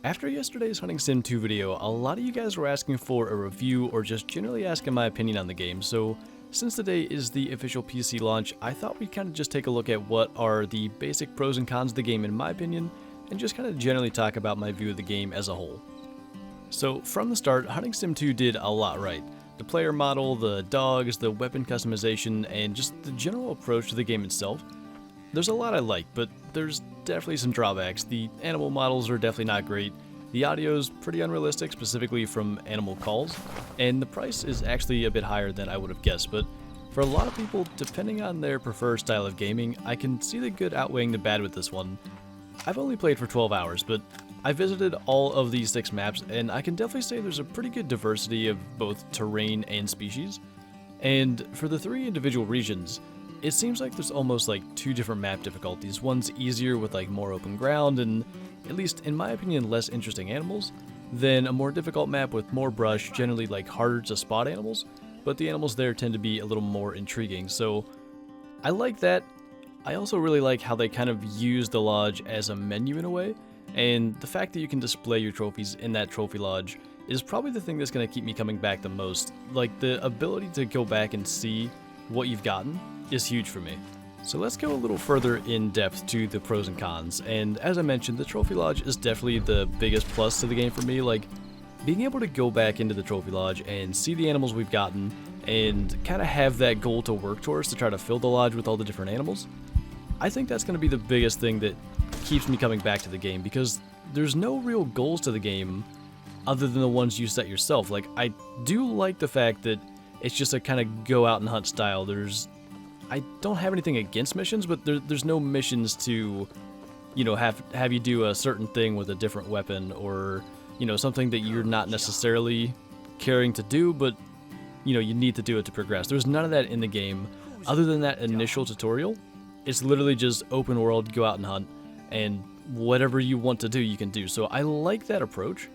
After yesterday's Hunting Sim 2 video, a lot of you guys were asking for a review or just generally asking my opinion on the game, so since today is the official PC launch, I thought we'd kind of just take a look at what are the basic pros and cons of the game in my opinion, and just kind of generally talk about my view of the game as a whole. So from the start, Hunting Sim 2 did a lot right. The player model, the dogs, the weapon customization, and just the general approach to the game itself. There's a lot I like, but there's definitely some drawbacks. The animal models are definitely not great. The audio's pretty unrealistic, specifically from animal calls, and the price is actually a bit higher than I would have guessed, but for a lot of people, depending on their preferred style of gaming, I can see the good outweighing the bad with this one. I've only played for 12 hours, but I visited all of these 6 maps, and I can definitely say there's a pretty good diversity of both terrain and species. And for the 3 individual regions, it seems like there's almost like 2 different map difficulties. One's easier with like more open ground and, at least in my opinion, less interesting animals, then a more difficult map with more brush, generally like harder to spot animals, but the animals there tend to be a little more intriguing. So I like that. I also really like how they kind of use the lodge as a menu in a way, and the fact that you can display your trophies in that trophy lodge is probably the thing that's going to keep me coming back the most. Like, the ability to go back and see what you've gotten is huge for me. So let's go a little further in depth to the pros and cons, and as I mentioned, the trophy lodge is definitely the biggest plus to the game for me. Like, being able to go back into the trophy lodge and see the animals we've gotten and kind of have that goal to work towards to try to fill the lodge with all the different animals, I think that's going to be the biggest thing that keeps me coming back to the game, because there's no real goals to the game other than the ones you set yourself. Like, I do like the fact that it's just a kind of go out and hunt style. I don't have anything against missions, but there's no missions to, you know, have you do a certain thing with a different weapon, or, you know, something that you're not necessarily caring to do, but, you know, you need to do it to progress. There's none of that in the game other than that initial tutorial. It's literally just open world, go out and hunt, and whatever you want to do, you can do. So I like that approach,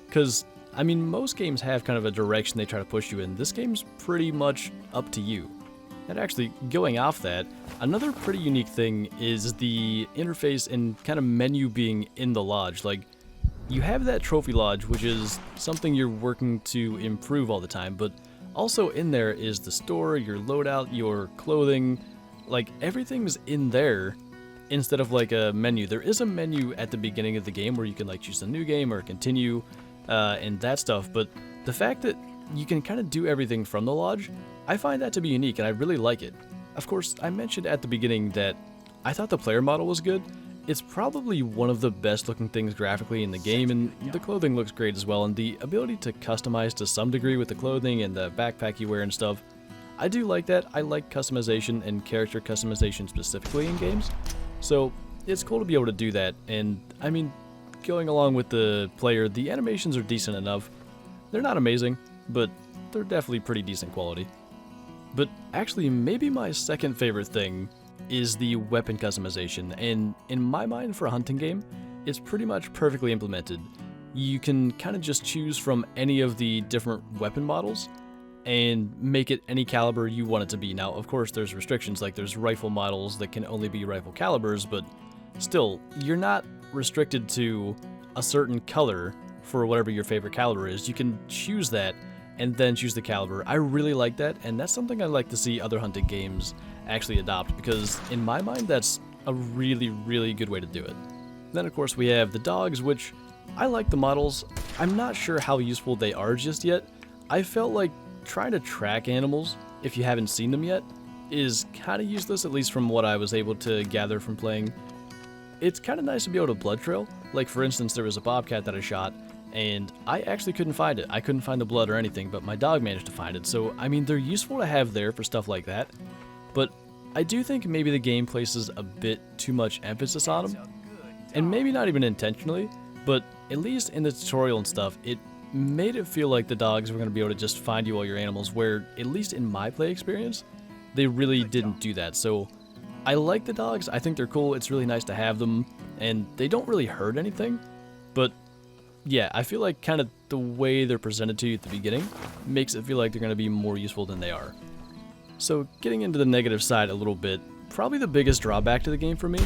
because, I mean, most games have kind of a direction they try to push you in. This game's pretty much up to you. And actually, going off that, another pretty unique thing is the interface and kind of menu being in the lodge. Like, you have that trophy lodge, which is something you're working to improve all the time, but also in there is the store, your loadout, your clothing. Like, everything's in there instead of like a menu. There is a menu at the beginning of the game where you can like choose a new game or continue and that stuff, but the fact that you can kind of do everything from the lodge, I find that to be unique and I really like it. Of course, I mentioned at the beginning that I thought the player model was good. It's probably one of the best looking things graphically in the game, and the clothing looks great as well, and the ability to customize to some degree with the clothing and the backpack you wear and stuff, I do like that. I like customization and character customization specifically in games, so it's cool to be able to do that. And I mean, going along with the player, the animations are decent enough. They're not amazing, but they're definitely pretty decent quality. But actually, maybe my second favorite thing is the weapon customization, and in my mind for a hunting game, it's pretty much perfectly implemented. You can kind of just choose from any of the different weapon models and make it any caliber you want it to be. Now, of course, there's restrictions, like there's rifle models that can only be rifle calibers, but still, you're not restricted to a certain color for whatever your favorite caliber is. You can choose that and then choose the caliber. I really like that, and that's something I'd like to see other hunting games actually adopt, because in my mind, that's a really, really good way to do it. Then, of course, we have the dogs, which I like the models. I'm not sure how useful they are just yet. I felt like trying to track animals, if you haven't seen them yet, is kind of useless, at least from what I was able to gather from playing. It's kind of nice to be able to blood trail. Like, for instance, there was a bobcat that I shot, and I actually couldn't find it. I couldn't find the blood or anything, but my dog managed to find it. So, I mean, they're useful to have there for stuff like that, but I do think maybe the game places a bit too much emphasis on them, and maybe not even intentionally, but at least in the tutorial and stuff, it made it feel like the dogs were going to be able to just find you all your animals, where, at least in my play experience, they really didn't do that. So I like the dogs. I think they're cool. It's really nice to have them, and they don't really hurt anything, but yeah, I feel like kind of the way they're presented to you at the beginning makes it feel like they're going to be more useful than they are. So getting into the negative side a little bit, probably the biggest drawback to the game for me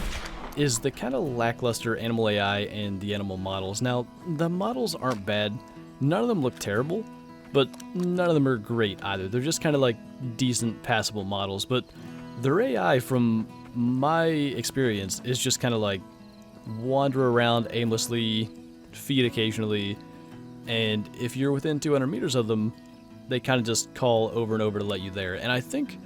is the kind of lackluster animal AI and the animal models. Now, the models aren't bad, none of them look terrible, but none of them are great either. They're just kind of like decent, passable models, but their AI, from my experience, is just kind of like wander around aimlessly, feed occasionally, and if you're within 200 meters of them, they kind of just call over and over to let you there. And I think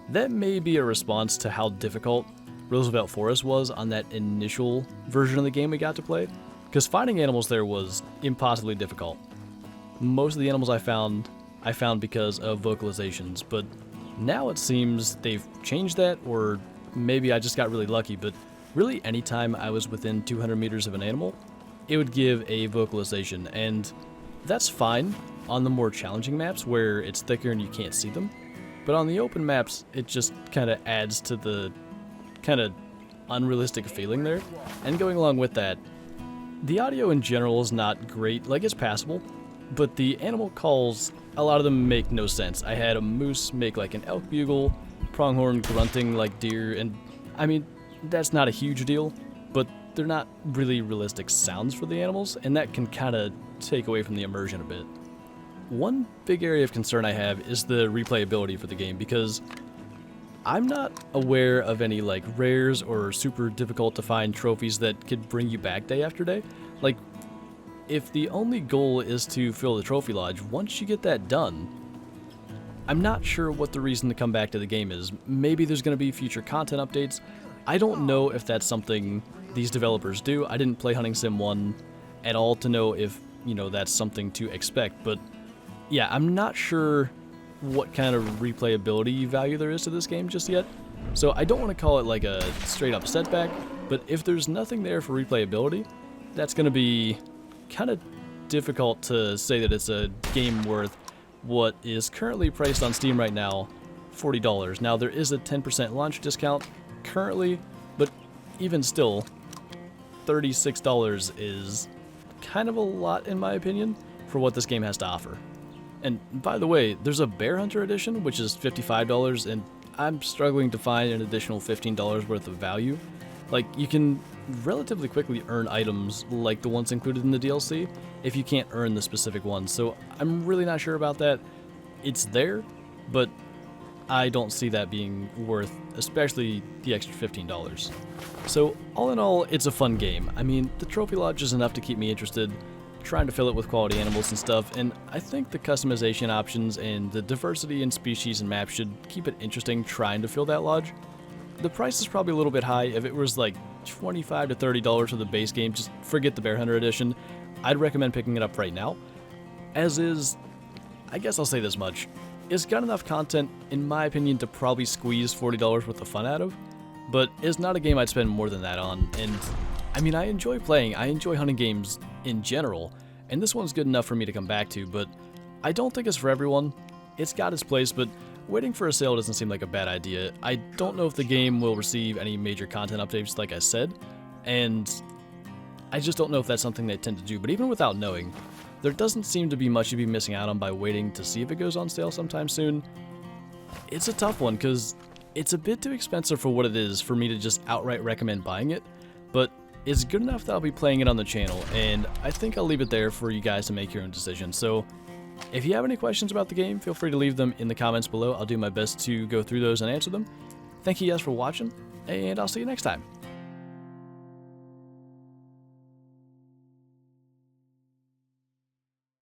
that may be a response to how difficult Roosevelt Forest was on that initial version of the game we got to play, because finding animals there was impossibly difficult. Most of the animals I found because of vocalizations, but now it seems they've changed that, or maybe I just got really lucky, but really anytime I was within 200 meters of an animal, it would give a vocalization, and that's fine on the more challenging maps where it's thicker and you can't see them, but on the open maps, it just kind of adds to the kind of unrealistic feeling there. And going along with that, the audio in general is not great. Like, it's passable, but the animal calls, a lot of them make no sense. I had a moose make like an elk bugle, pronghorn grunting like deer, and I mean, that's not a huge deal, but they're not really realistic sounds for the animals, and that can kind of take away from the immersion a bit. One big area of concern I have is the replayability for the game, because I'm not aware of any like rares or super difficult to find trophies that could bring you back day after day. Like, if the only goal is to fill the trophy lodge, once you get that done, I'm not sure what the reason to come back to the game is. Maybe there's going to be future content updates. I don't know if that's something these developers do. I didn't play Hunting Sim 1 at all to know if, you know, that's something to expect, but yeah, I'm not sure what kind of replayability value there is to this game just yet. So I don't want to call it like a straight up setback, but if there's nothing there for replayability, that's going to be kind of difficult to say that it's a game worth what is currently priced on Steam right now, $40. Now, there is a 10% launch discount currently, but even still, $36 is kind of a lot in my opinion for what this game has to offer. And by the way, there's a Bear Hunter edition, which is $55, and I'm struggling to find an additional $15 worth of value. Like, you can relatively quickly earn items like the ones included in the DLC if you can't earn the specific ones, so I'm really not sure about that. It's there, but I don't see that being worth especially the extra $15. So all in all, it's a fun game. I mean, the trophy lodge is enough to keep me interested, trying to fill it with quality animals and stuff, and I think the customization options and the diversity in species and maps should keep it interesting trying to fill that lodge. The price is probably a little bit high. If it was like $25 to $30 for the base game, just forget the Bear Hunter edition. I'd recommend picking it up right now. As is, I guess I'll say this much, it's got enough content, in my opinion, to probably squeeze $40 worth of fun out of, but it's not a game I'd spend more than that on, and I mean, I enjoy playing, I enjoy hunting games in general, and this one's good enough for me to come back to, but I don't think it's for everyone. It's got its place, but waiting for a sale doesn't seem like a bad idea. I don't know if the game will receive any major content updates, like I said, and I just don't know if that's something they tend to do, but even without knowing, there doesn't seem to be much you'd be missing out on by waiting to see if it goes on sale sometime soon. It's a tough one, because it's a bit too expensive for what it is for me to just outright recommend buying it, but it's good enough that I'll be playing it on the channel, and I think I'll leave it there for you guys to make your own decision. So if you have any questions about the game, feel free to leave them in the comments below. I'll do my best to go through those and answer them. Thank you guys for watching, and I'll see you next time.